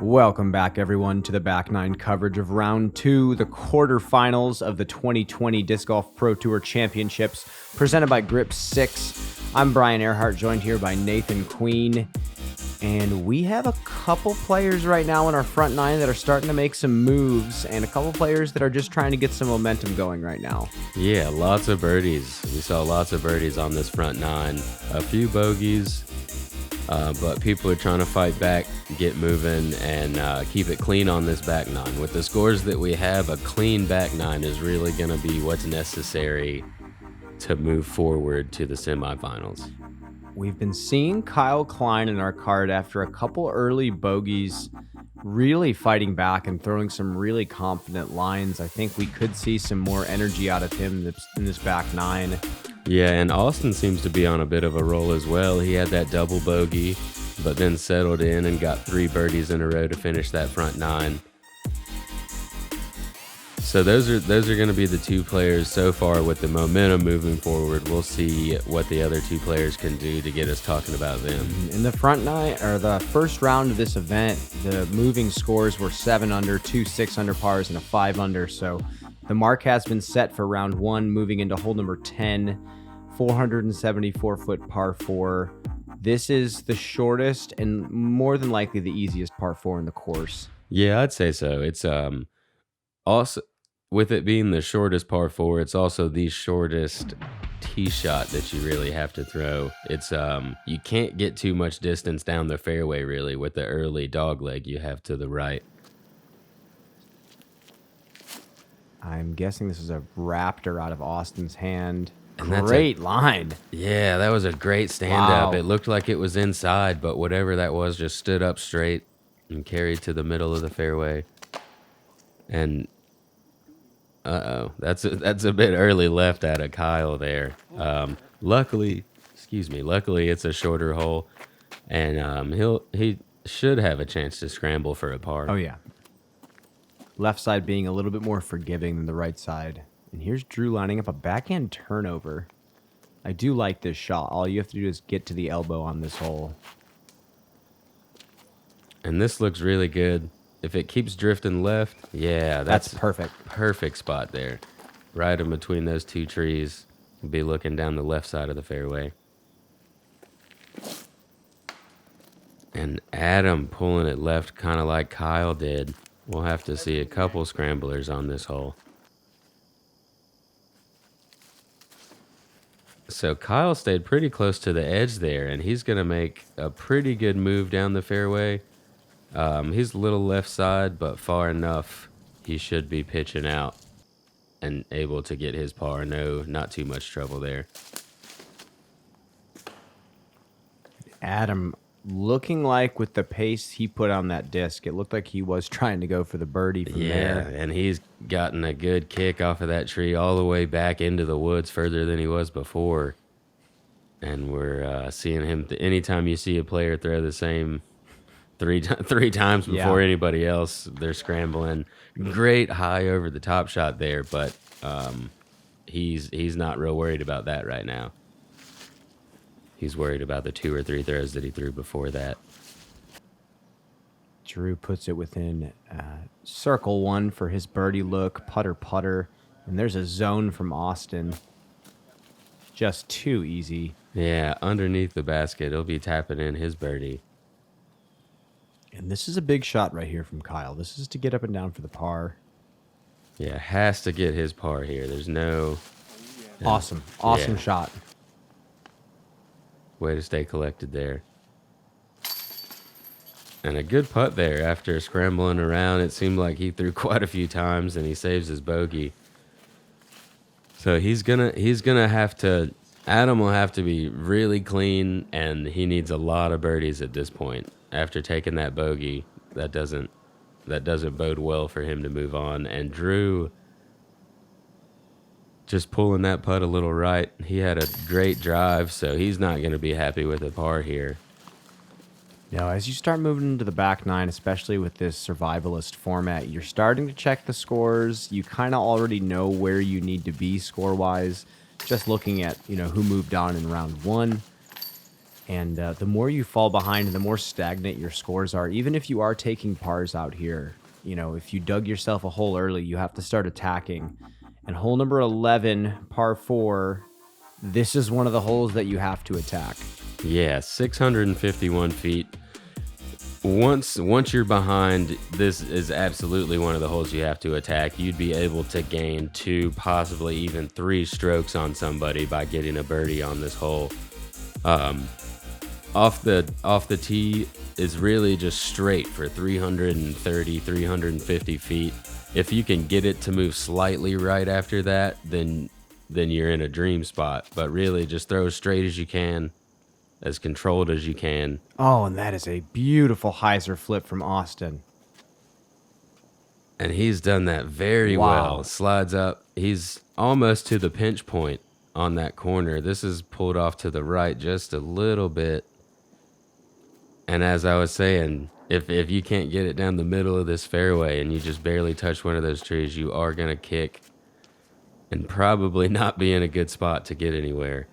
Welcome back, everyone, to the Back Nine coverage of Round 2, the quarterfinals of the 2020 Disc Golf Pro Tour Championships, presented by Grip 6. I'm Brian Earhart, joined here by Nathan Queen, and we have a couple players right now in our front nine that are starting to make some moves, and a couple players that are just trying to get some momentum going right now. Yeah, lots of birdies. We saw lots of birdies on this front nine. A few bogeys, but people are trying to fight back, get moving, and keep it clean on this back nine. With the scores that we have, a clean back nine is really going to be what's necessary to move forward to the semifinals. We've been seeing Kyle Klein in our card after a couple early bogeys, really fighting back and throwing some really confident lines. I think we could see some more energy out of him in this back nine. Yeah, and Austin seems to be on a bit of a roll as well. He had that double bogey, but then settled in and got 3 birdies in a row to finish that front nine. So those are going to be the two players so far with the momentum moving forward. We'll see what the other two players can do to get us talking about them. In the front nine, or the first round of this event, the moving scores were 7 under, 2 6 under pars, and a 5 under. So the mark has been set for round 1, moving into hole number 10, 474-foot par 4. This is the shortest and more than likely the easiest par 4 in the course. Yeah, I'd say so. It's also, with it being the shortest par 4, it's also the shortest tee shot that you really have to throw. It's you can't get too much distance down the fairway really with the early dog leg you have to the right. I'm guessing this is a Raptor out of Austin's hand. And great line. Yeah, that was a great stand-up. It looked like it was inside, but whatever that was just stood up straight and carried to the middle of the fairway. And that's a bit early left out of Kyle there. Luckily it's a shorter hole, and he should have a chance to scramble for a par. Oh yeah. Left side being a little bit more forgiving than the right side. And here's Drew lining up a backhand turnover. I do like this shot. All you have to do is get to the elbow on this hole. And this looks really good. If it keeps drifting left, yeah, that's perfect. Perfect spot there. Right in between those two trees. Be looking down the left side of the fairway. And Adam pulling it left kind of like Kyle did. We'll have to see a couple scramblers on this hole. So Kyle stayed pretty close to the edge there, and he's going to make a pretty good move down the fairway. He's a little left side, but far enough he should be pitching out and able to get his par. No, not too much trouble there. Adam looking like with the pace he put on that disc, it looked like he was trying to go for the birdie from there. Yeah, and he's gotten a good kick off of that tree all the way back into the woods further than he was before. And we're seeing him, anytime you see a player throw the same three times before anybody else, they're scrambling. Great high over the top shot there, but he's not real worried about that right now. He's worried about the 2 or 3 throws that he threw before that. Drew puts it within circle 1 for his birdie look, putter, and there's a zone from Austin. Just too easy. Yeah, underneath the basket, he'll be tapping in his birdie. And this is a big shot right here from Kyle. This is to get up and down for the par. Yeah, has to get his par here. There's no... Awesome shot. Way to stay collected there. And a good putt there after scrambling around. It seemed like he threw quite a few times, and he saves his bogey. So he's gonna have to... Adam will have to be really clean, and he needs a lot of birdies at this point. After taking that bogey, that doesn't bode well for him to move on. And Drew just pulling that putt a little right. He had a great drive, so he's not going to be happy with a par here. Now, as you start moving into the back nine, especially with this survivalist format, you're starting to check the scores. You kind of already know where you need to be score-wise, just looking at, who moved on in round 1. And the more you fall behind, the more stagnant your scores are. Even if you are taking pars out here, if you dug yourself a hole early, you have to start attacking. And hole number 11, par 4, this is one of the holes that you have to attack. Yeah, 651 feet. Once you're behind, this is absolutely one of the holes you have to attack. You'd be able to gain 2, possibly even 3 strokes on somebody by getting a birdie on this hole. Off the tee is really just straight for 330, 350 feet. If you can get it to move slightly right after that, then you're in a dream spot. But really, just throw as straight as you can, as controlled as you can. Oh, and that is a beautiful hyzer flip from Austin. And he's done that very well. Slides up. He's almost to the pinch point on that corner. This is pulled off to the right just a little bit. And as I was saying, if you can't get it down the middle of this fairway and you just barely touch one of those trees, you are going to kick and probably not be in a good spot to get anywhere.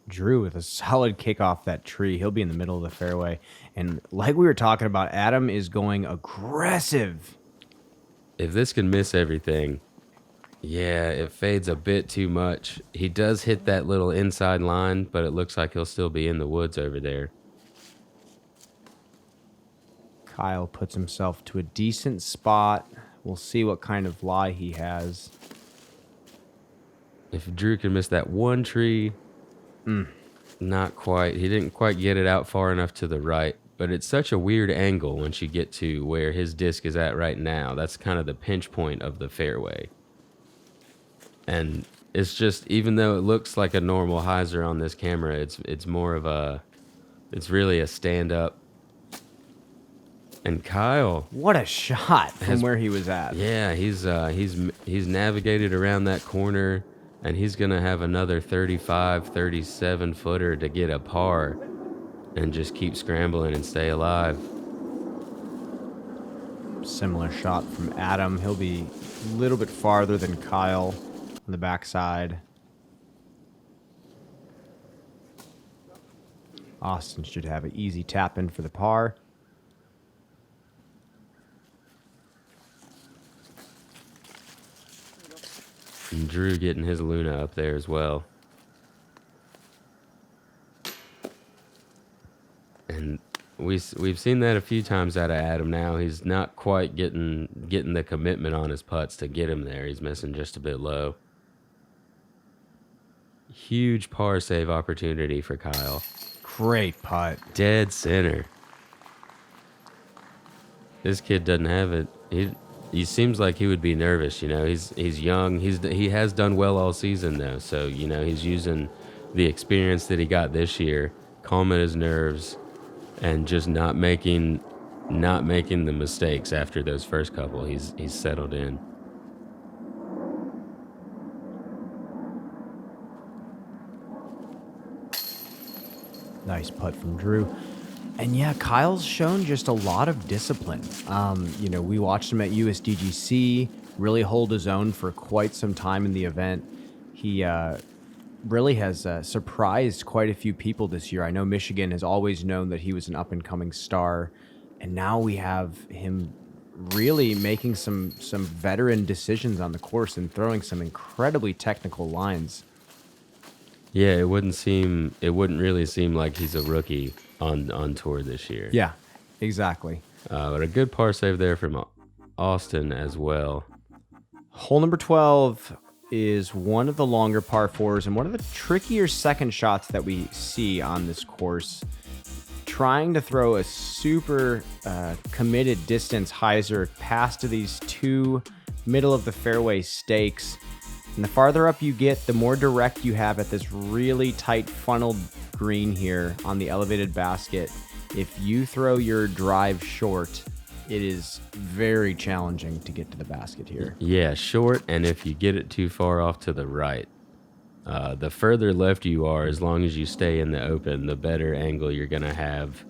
Drew with a solid kick off that tree. He'll be in the middle of the fairway. And like we were talking about, Adam is going aggressive. If this can miss everything, yeah, it fades a bit too much. He does hit that little inside line, but it looks like he'll still be in the woods over there. Kyle puts himself to a decent spot. We'll see what kind of lie he has. If Drew can miss that one tree, not quite. He didn't quite get it out far enough to the right, but it's such a weird angle once you get to where his disc is at right now. That's kind of the pinch point of the fairway. And it's just, even though it looks like a normal hyzer on this camera, it's more of it's really a stand-up. And Kyle, what a shot from where he was at. Yeah, he's navigated around that corner, and he's going to have another 35, 37 footer to get a par and just keep scrambling and stay alive. Similar shot from Adam. He'll be a little bit farther than Kyle on the backside. Austin should have an easy tap in for the par. And Drew getting his Luna up there as well. And we've seen that a few times out of Adam now. He's not quite getting the commitment on his putts to get him there. He's missing just a bit low. Huge par save opportunity for Kyle. Great putt. Dead center. This kid doesn't have it. He seems like he would be nervous, He's young. He has done well all season though, so he's using the experience that he got this year, calming his nerves, and just not making the mistakes after those first couple. He's settled in. Nice putt from Drew. And yeah, Kyle's shown just a lot of discipline. We watched him at USDGC really hold his own for quite some time in the event. He really has surprised quite a few people this year. I know Michigan has always known that he was an up-and-coming star, and now we have him really making some veteran decisions on the course and throwing some incredibly technical lines. Yeah, it wouldn't really seem like he's a rookie on tour this year. Yeah, exactly. But a good par save there from Austin as well. Hole number 12 is one of the longer par 4s and one of the trickier second shots that we see on this course. Trying to throw a super committed distance hyzer past to these two middle of the fairway stakes. And the farther up you get, the more direct you have at this really tight funneled green here on the elevated basket. If you throw your drive short, it is very challenging to get to the basket here. Yeah, short, and if you get it too far off to the right. The further left you are, as long as you stay in the open, the better angle you're going to have,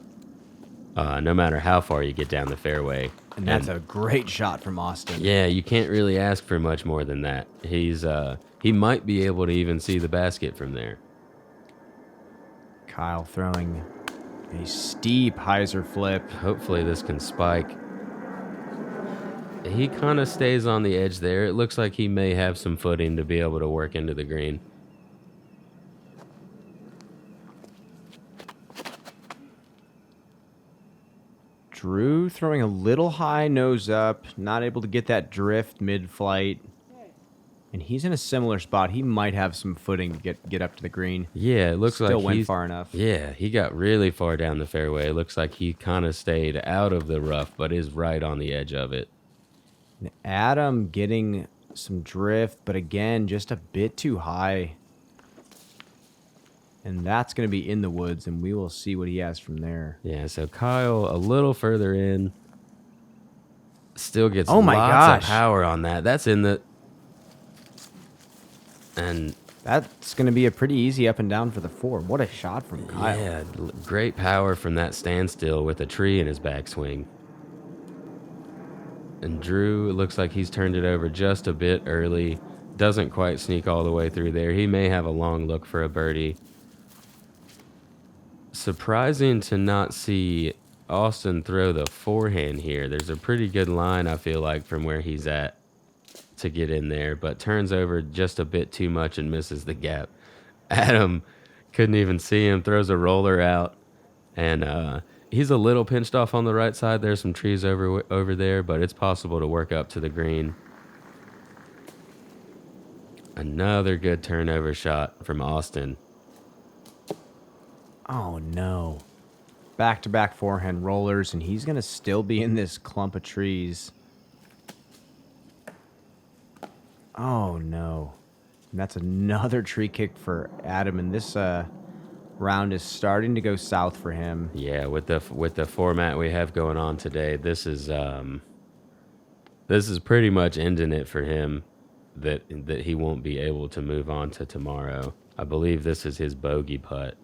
no matter how far you get down the fairway. And that's a great shot from Austin. Yeah, you can't really ask for much more than that. He might be able to even see the basket from there. Kyle throwing a steep hyzer flip. Hopefully this can spike. He kind of stays on the edge there. It looks like he may have some footing to be able to work into the green. Drew throwing a little high, nose up, not able to get that drift mid-flight. And he's in a similar spot. He might have some footing to get up to the green. Yeah, it looks like Still went far enough. Yeah, he got really far down the fairway. It looks like he kind of stayed out of the rough, but is right on the edge of it. And Adam getting some drift, but again, just a bit too high. And that's going to be in the woods, and we will see what he has from there. Yeah, so Kyle a little further in. Still gets Oh my lots gosh. of power on that. That's in the... And that's going to be a pretty easy up and down for the 4. What a shot from Kyle. yeah, great power from that standstill with a tree in his backswing. And Drew, it looks like he's turned it over just a bit early. Doesn't quite sneak all the way through there. He may have a long look for a birdie. Surprising to not see Austin throw the forehand here. There's a pretty good line, I feel like, from where he's at to get in there, but turns over just a bit too much and misses the gap. Adam couldn't even see him, throws a roller out, and he's a little pinched off on the right side. There's some trees over there, but it's possible to work up to the green. Another good turnover shot from Austin. Oh, no. Back-to-back forehand rollers, and he's going to still be in this clump of trees. Oh, no. And that's another tree kick for Adam, and this round is starting to go south for him. Yeah, with the format we have going on today, this is pretty much ending it for him. That he won't be able to move on to tomorrow. I believe this is his bogey putt,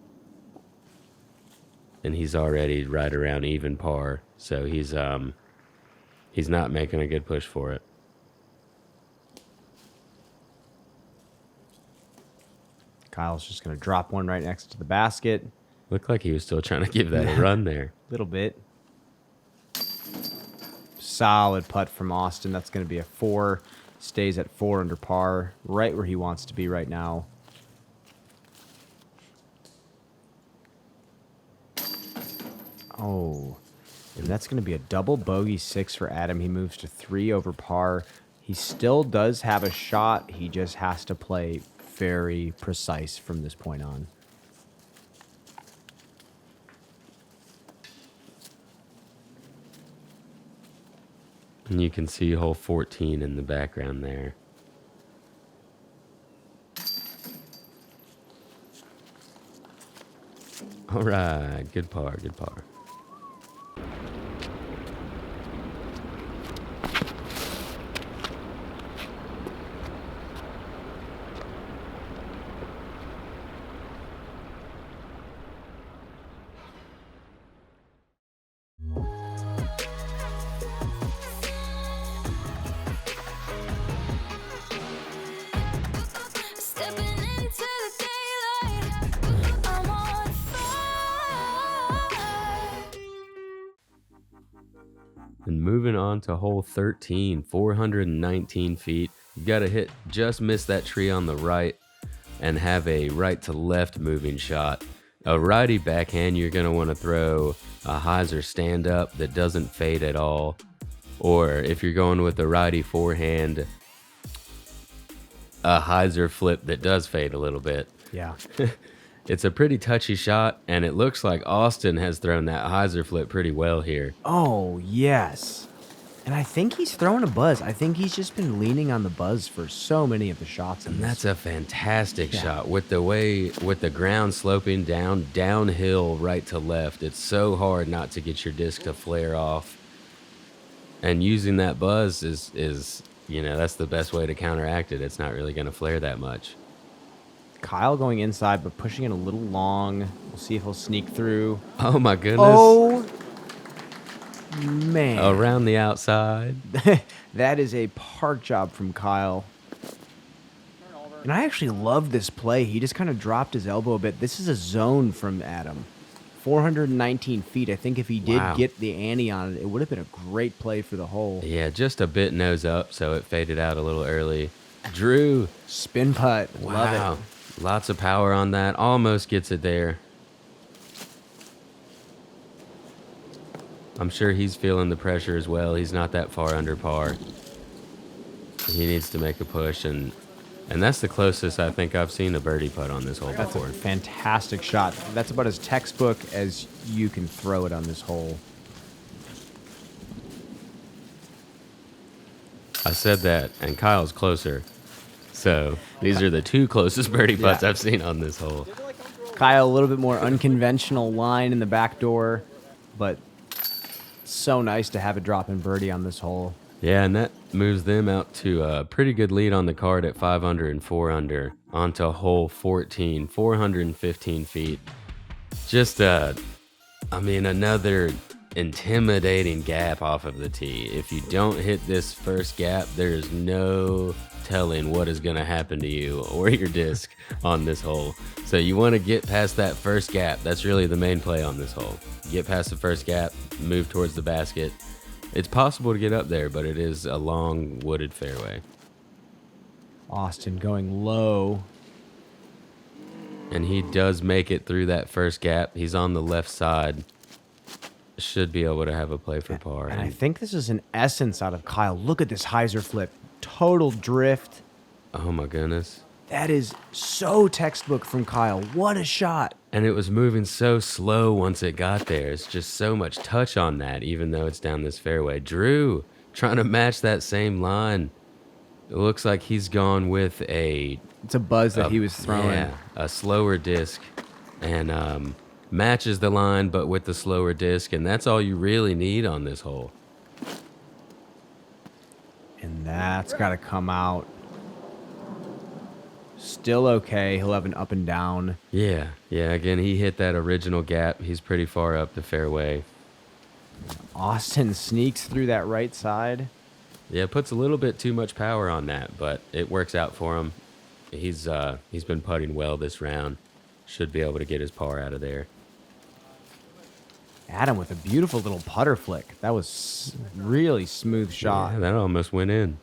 and he's already right around even par, so he's not making a good push for it. Kyle's just going to drop one right next to the basket. Looked like he was still trying to give that a run there. Little bit. Solid putt from Austin. That's going to be a 4. Stays at 4 under par, right where he wants to be right now. Oh, and that's going to be a double bogey 6 for Adam. He moves to 3 over par. He still does have a shot. He just has to play very precise from this point on. And you can see hole 14 in the background there. All right, good par, good par. And moving on to hole 13, 419 feet. You got to hit, just miss that tree on the right and have a right to left moving shot. A righty backhand, you're going to want to throw a hyzer stand up that doesn't fade at all. Or if you're going with a righty forehand, a hyzer flip that does fade a little bit. Yeah. It's a pretty touchy shot, and it looks like Austin has thrown that hyzer flip pretty well here. Oh, yes. And I think he's throwing a buzz. I think he's just been leaning on the buzz for so many of the shots. And that's a fantastic shot. With the ground sloping downhill right to left, it's so hard not to get your disc to flare off. And using that buzz is that's the best way to counteract it. It's not really going to flare that much. Kyle going inside, but pushing it a little long. We'll see if he'll sneak through. Oh, my goodness. Oh, man. Around the outside. That is a park job from Kyle. Turn over. And I actually love this play. He just kind of dropped his elbow a bit. This is a zone from Adam. 419 feet. I think if he did Wow. get the ante on it, it would have been a great play for the hole. Yeah, just a bit nose up, so it faded out a little early. Drew. Spin putt. Love Wow. it. Lots of power on that. Almost gets it there. I'm sure he's feeling the pressure as well. He's not that far under par. He needs to make a push, and that's the closest I think I've seen a birdie putt on this hole That's before. a fantastic shot. That's about as textbook as you can throw it on this hole. I said that, and Kyle's closer. So these are the two closest birdie putts I've seen on this hole. Kyle, a little bit more unconventional line in the back door, but so nice to have a drop in birdie on this hole. Yeah, and that moves them out to a pretty good lead on the card at 5 under and 4 under onto hole 14, 415 feet. Just, another intimidating gap off of the tee. If you don't hit this first gap, there is no telling what is going to happen to you or your disc on this hole. So you want to get past that first gap. That's really the main play on this hole. Get past the first gap, move towards the basket. It's possible to get up there, but it is a long wooded fairway. Austin going low. And he does make it through that first gap. He's on the left side. Should be able to have a play for par. And I think this is an essence out of Kyle. Look at this hyzer flip. Total drift. Oh my goodness. That is so textbook from Kyle. What a shot. And it was moving so slow once it got there. It's just so much touch on that, even though it's down this fairway. Drew trying to match that same line. It looks like he's gone with It's a buzz that he was throwing. Yeah, a slower disc. And matches the line, but with the slower disc. And that's all you really need on this hole. And that's got to come out. Still okay. He'll have an up and down. Yeah. Again, he hit that original gap. He's pretty far up the fairway. Austin sneaks through that right side. Yeah, puts a little bit too much power on that, but it works out for him. He's been putting well this round. Should be able to get his par out of there. Adam with a beautiful little putter flick. That was really smooth shot. Yeah, that almost went in.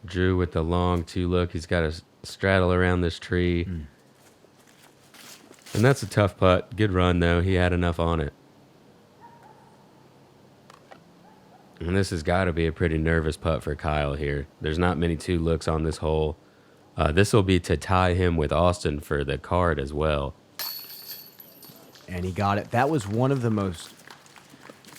Drew with the long two look. He's got to straddle around this tree. And that's a tough putt. Good run, though. He had enough on it. And this has got to be a pretty nervous putt for Kyle here. There's not many two looks on this hole. This will be to tie him with Austin for the card as well. And he got it. That was one of the most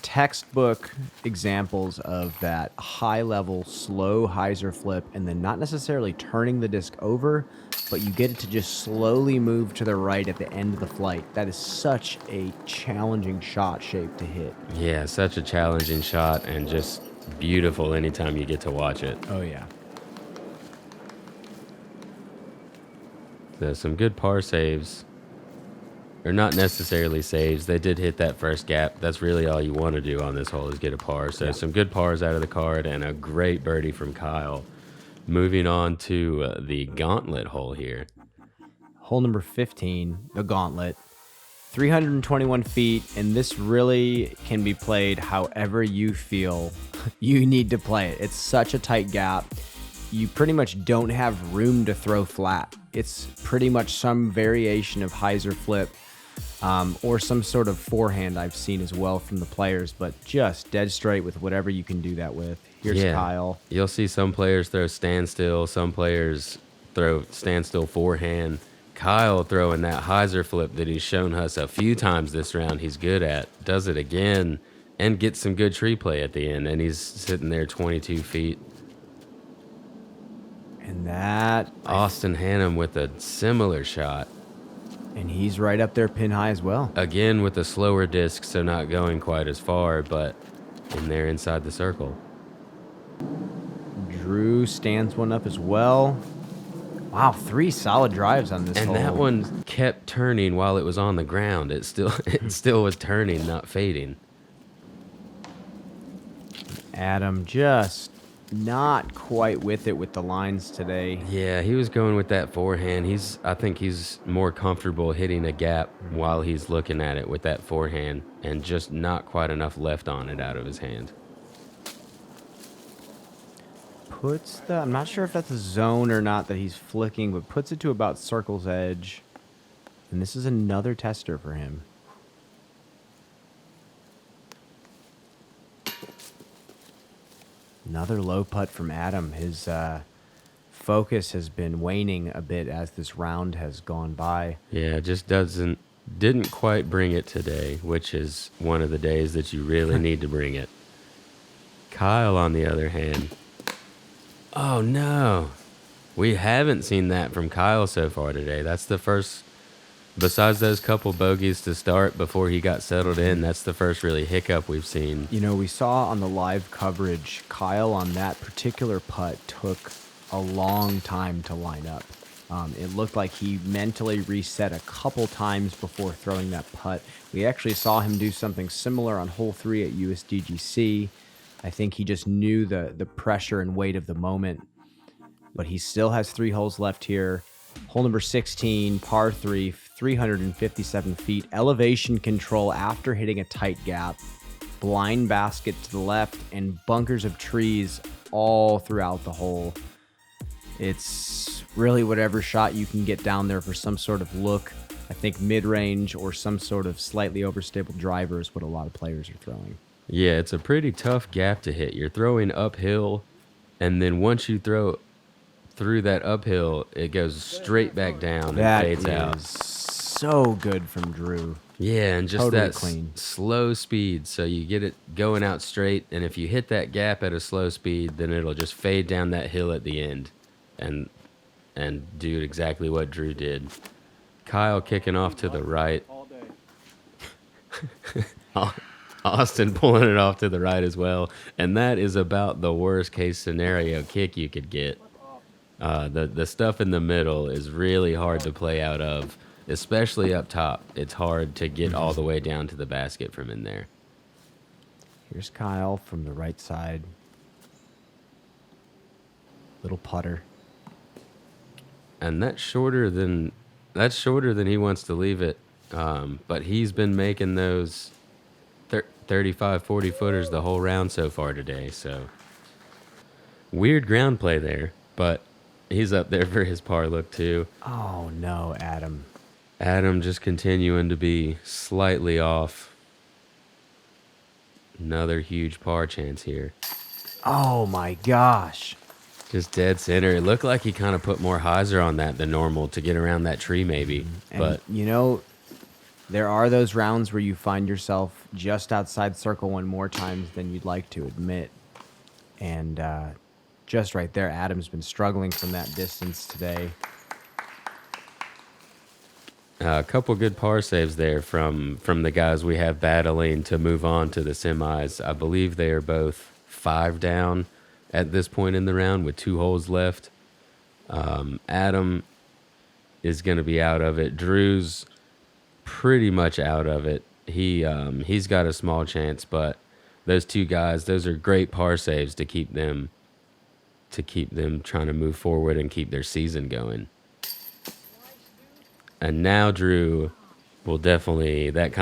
textbook examples of that high-level, slow hyzer flip, and then not necessarily turning the disc over, but you get it to just slowly move to the right at the end of the flight. That is such a challenging shot shape to hit. Yeah, such a challenging shot and just beautiful anytime you get to watch it. Oh, yeah. So some good par saves. Or not necessarily saves. They did hit that first gap. That's really all you want to do on this hole is get a par. So some good pars out of the card and a great birdie from Kyle. Moving on to the gauntlet hole here. Hole number 15, the gauntlet. 321 feet, and this really can be played however you feel you need to play it. It's such a tight gap. You pretty much don't have room to throw flat. It's pretty much some variation of hyzer flip or some sort of forehand I've seen as well from the players, but just dead straight with whatever you can do that with. Here's Kyle. You'll see some players throw standstill, some players throw standstill forehand. Kyle throwing that hyzer flip that he's shown us a few times this round he's good at, does it again, and gets some good tree play at the end, and he's sitting there 22 feet. And that... Austin Hannum with a similar shot. And he's right up there pin high as well. Again with a slower disc, so not going quite as far, but in there inside the circle. Drew stands one up as well. Wow, 3 solid drives on this hole. And that one kept turning while it was on the ground. It still was turning, not fading. Adam just not quite with it with the lines today. Yeah, he was going with that forehand. I think he's more comfortable hitting a gap while he's looking at it with that forehand, and just not quite enough left on it out of his hand. I'm not sure if that's a zone or not that he's flicking, but puts it to about circle's edge. And this is another tester for him. Another low putt from Adam. His focus has been waning a bit as this round has gone by. Yeah, just didn't quite bring it today, which is one of the days that you really need to bring it. Kyle, on the other hand, oh no, we haven't seen that from Kyle so far today. That's the first, besides those couple bogeys to start before he got settled in, that's the first really hiccup we've seen. You know, we saw on the live coverage, Kyle on that particular putt took a long time to line up. It looked like he mentally reset a couple times before throwing that putt. We actually saw him do something similar on hole 3 at USDGC. I think he just knew the pressure and weight of the moment. But he still has 3 holes left here. Hole number 16, par 3, 357 feet. Elevation control after hitting a tight gap. Blind basket to the left and bunkers of trees all throughout the hole. It's really whatever shot you can get down there for some sort of look. I think mid-range or some sort of slightly overstable driver is what a lot of players are throwing. Yeah, it's a pretty tough gap to hit. You're throwing uphill, and then once you throw through that uphill, it goes straight back down and fades out. That is so good from Drew. Yeah, and just Totally that clean. slow speed, so you get it going out straight, and if you hit that gap at a slow speed, then it'll just fade down that hill at the end and do exactly what Drew did. Kyle kicking off to the right. Austin pulling it off to the right as well, and that is about the worst case scenario kick you could get. The stuff in the middle is really hard to play out of, especially up top. It's hard to get all the way down to the basket from in there. Here's Kyle from the right side. Little putter. And that's shorter than he wants to leave it. But he's been making those 35, 40 footers the whole round so far today. So weird ground play there, but he's up there for his par look too. Oh no, Adam. Adam just continuing to be slightly off. Another huge par chance here. Oh my gosh. Just dead center. It looked like he kind of put more hyzer on that than normal to get around that tree maybe. And but you know, there are those rounds where you find yourself just outside circle one more times than you'd like to admit. And just right there, Adam's been struggling from that distance today. a couple good par saves there from the guys we have battling to move on to the semis. I believe they are both 5 down at this point in the round with 2 holes left. Adam is going to be out of it. Drew's pretty much out of it. He's got a small chance, but those 2 guys, those are great par saves to keep them trying to move forward and keep their season going. And now Drew will definitely, that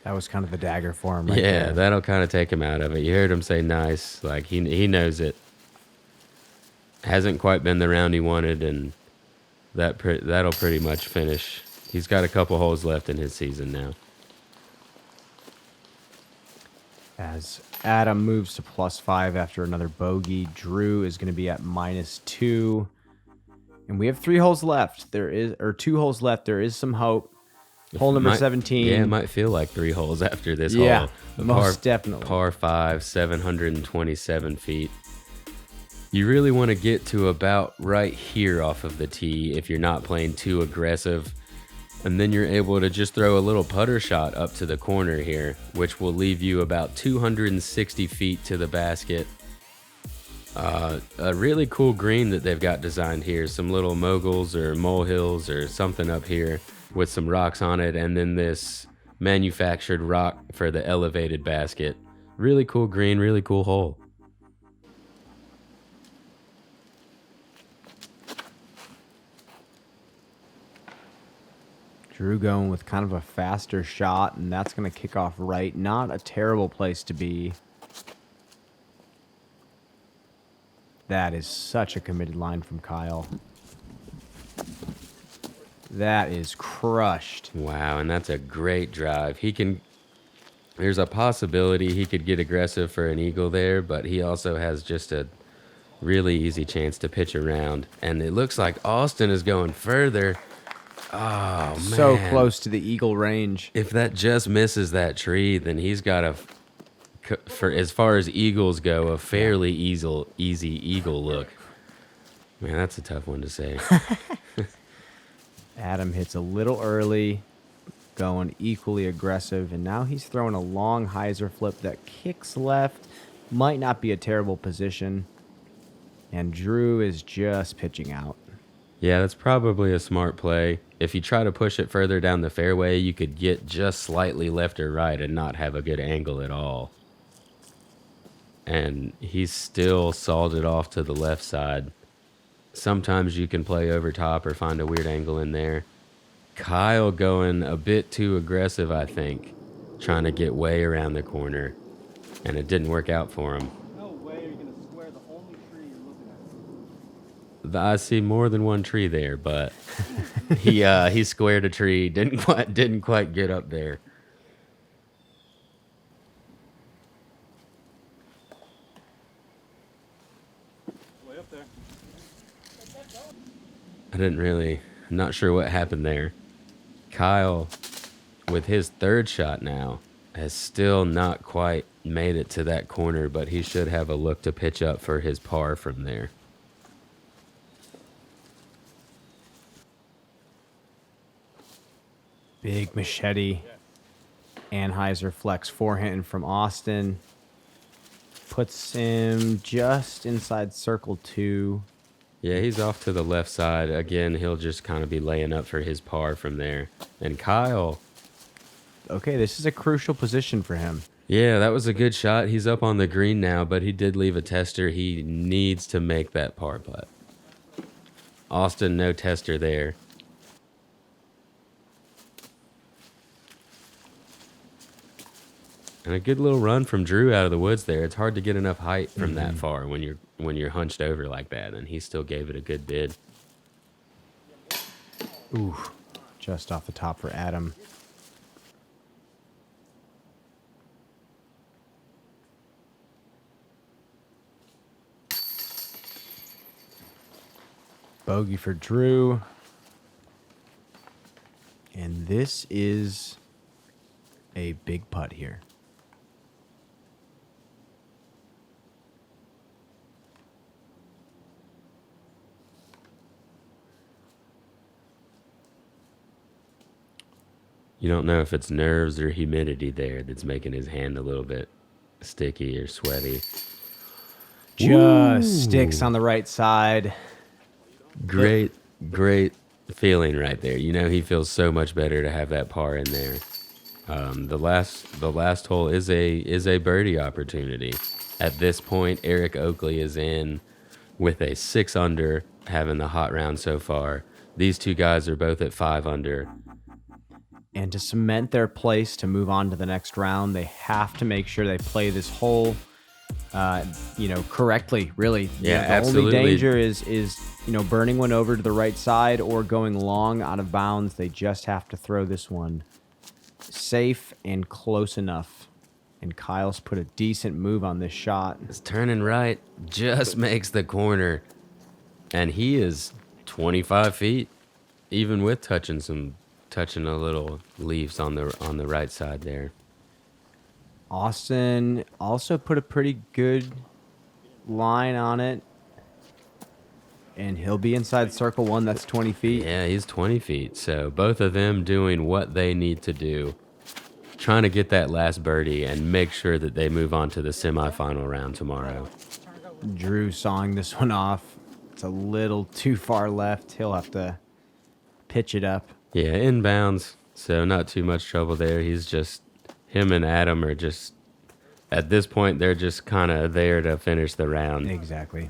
was kind of the dagger for him right yeah, there. that'll kind of take him out of it. You heard him say nice, like he knows it. Hasn't quite been the round he wanted, and that'll pretty much finish. He's got a couple holes left in his season now. As Adam moves to +5 after another bogey, Drew is going to be at -2. And we have 3 holes left. 2 holes left. There is some hope. Hole number 17. Yeah, it might feel like 3 holes after this yeah, hole. most definitely. Par 5, 727 feet. You really want to get to about right here off of the tee if you're not playing too aggressive. And then you're able to just throw a little putter shot up to the corner here, which will leave you about 260 feet to the basket. A really cool green that they've got designed here. Some little moguls or molehills or something up here with some rocks on it. And then this manufactured rock for the elevated basket. Really cool green, really cool hole. Drew going with kind of a faster shot, and that's going to kick off right. Not a terrible place to be. That is such a committed line from Kyle. That is crushed. Wow, and that's a great drive. There's a possibility he could get aggressive for an eagle there, but he also has just a really easy chance to pitch around. And it looks like Austin is going further. Oh, man. So close to the eagle range. If that just misses that tree, then he's got for as far as eagles go, a fairly easy eagle look. Man, that's a tough one to say. Adam hits a little early, going equally aggressive, and now he's throwing a long hyzer flip that kicks left. Might not be a terrible position. And Drew is just pitching out. Yeah, that's probably a smart play. If you try to push it further down the fairway, you could get just slightly left or right and not have a good angle at all. And he's still sawed it off to the left side. Sometimes you can play over top or find a weird angle in there. Kyle going a bit too aggressive, I think, trying to get way around the corner, and it didn't work out for him. No way are you going to square the only tree you're looking at. I see more than one tree there, but he squared a tree, didn't quite get up there. Way up there. I'm not sure what happened there. Kyle, with his third shot now, has still not quite made it to that corner, but he should have a look to pitch up for his par from there. Big machete. Anheuser flex forehand from Austin. Puts him just inside circle 2. Yeah, he's off to the left side. Again, he'll just kind of be laying up for his par from there. And Kyle. Okay, this is a crucial position for him. Yeah, that was a good shot. He's up on the green now, but he did leave a tester. He needs to make that par putt. Austin, no tester there. And a good little run from Drew out of the woods there. It's hard to get enough height from that far when you're hunched over like that, and he still gave it a good bid. Ooh, just off the top for Adam. Bogey for Drew. And this is a big putt here. You don't know if it's nerves or humidity there that's making his hand a little bit sticky or sweaty. Just sticks on the right side. Great feeling right there. You know, he feels so much better to have that par in there. The last hole is a birdie opportunity. At this point, Eric Oakley is in with a 6 under, having the hot round so far. These two guys are both at 5 under. And to cement their place to move on to the next round, they have to make sure they play this hole, correctly. Really, Yeah, the absolutely. only danger is burning one over to the right side or going long out of bounds. They just have to throw this one safe and close enough. And Kyle's put a decent move on this shot. It's turning right, just makes the corner, and he is 25 feet, even with touching a little leaves on the right side there. Austin also put a pretty good line on it. And he'll be inside circle 1. That's 20 feet. Yeah, he's 20 feet. So both of them doing what they need to do, trying to get that last birdie and make sure that they move on to the semifinal round tomorrow. Drew sawing this one off. It's a little too far left. He'll have to pitch it up. Yeah, inbounds. So not too much trouble there. Him and Adam are just, at this point, they're just kind of there to finish the round. Exactly.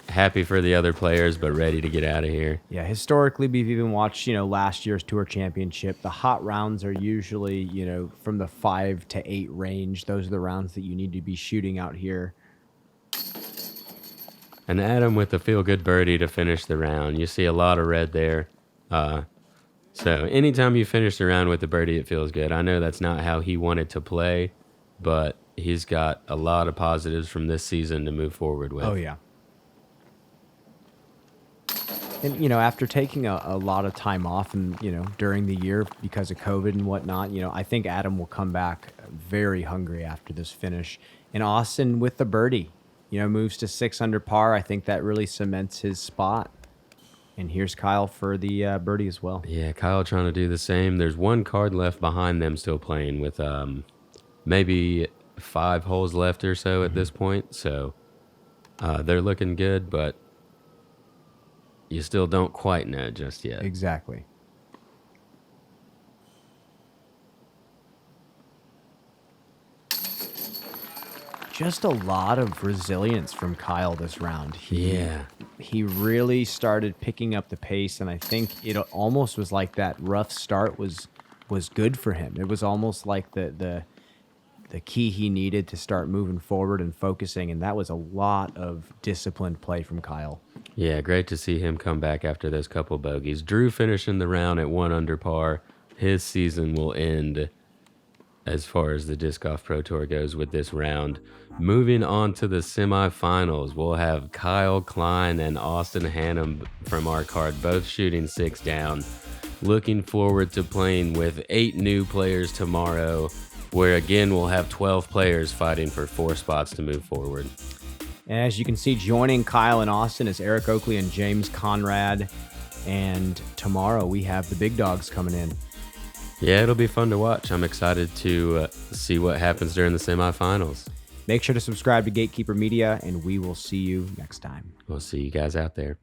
happy for the other players, but ready to get out of here. Yeah, historically, we've even watched, last year's Tour Championship. The hot rounds are usually, from the 5 to 8 range. Those are the rounds that you need to be shooting out here. And Adam with the feel-good birdie to finish the round. You see a lot of red there. So anytime you finish the round with the birdie, it feels good. I know that's not how he wanted to play, but he's got a lot of positives from this season to move forward with. Oh, yeah. And, after taking a lot of time off and, during the year because of COVID and whatnot, I think Adam will come back very hungry after this finish. And Austin with the birdie, moves to 6 under par. I think that really cements his spot. And here's Kyle for the birdie as well. Yeah, Kyle trying to do the same. There's one card left behind them still playing with maybe 5 holes left or so at this point. So they're looking good, but you still don't quite know just yet. Exactly. Just a lot of resilience from Kyle this round. He really started picking up the pace, and I think it almost was like that rough start was good for him. It was almost like the key he needed to start moving forward and focusing, and that was a lot of disciplined play from Kyle. Yeah, great to see him come back after those couple bogeys. Drew finishing the round at 1 under par. His season will end as far as the Disc Golf Pro Tour goes with this round. Moving on to the semifinals, we'll have Kyle, Klein, and Austin Hannum from our card, both shooting 6 down. Looking forward to playing with 8 new players tomorrow, where again we'll have 12 players fighting for 4 spots to move forward. And as you can see, joining Kyle and Austin is Eric Oakley and James Conrad. And tomorrow we have the big dogs coming in. Yeah, it'll be fun to watch. I'm excited to see what happens during the semifinals. Make sure to subscribe to Gatekeeper Media, and we will see you next time. We'll see you guys out there.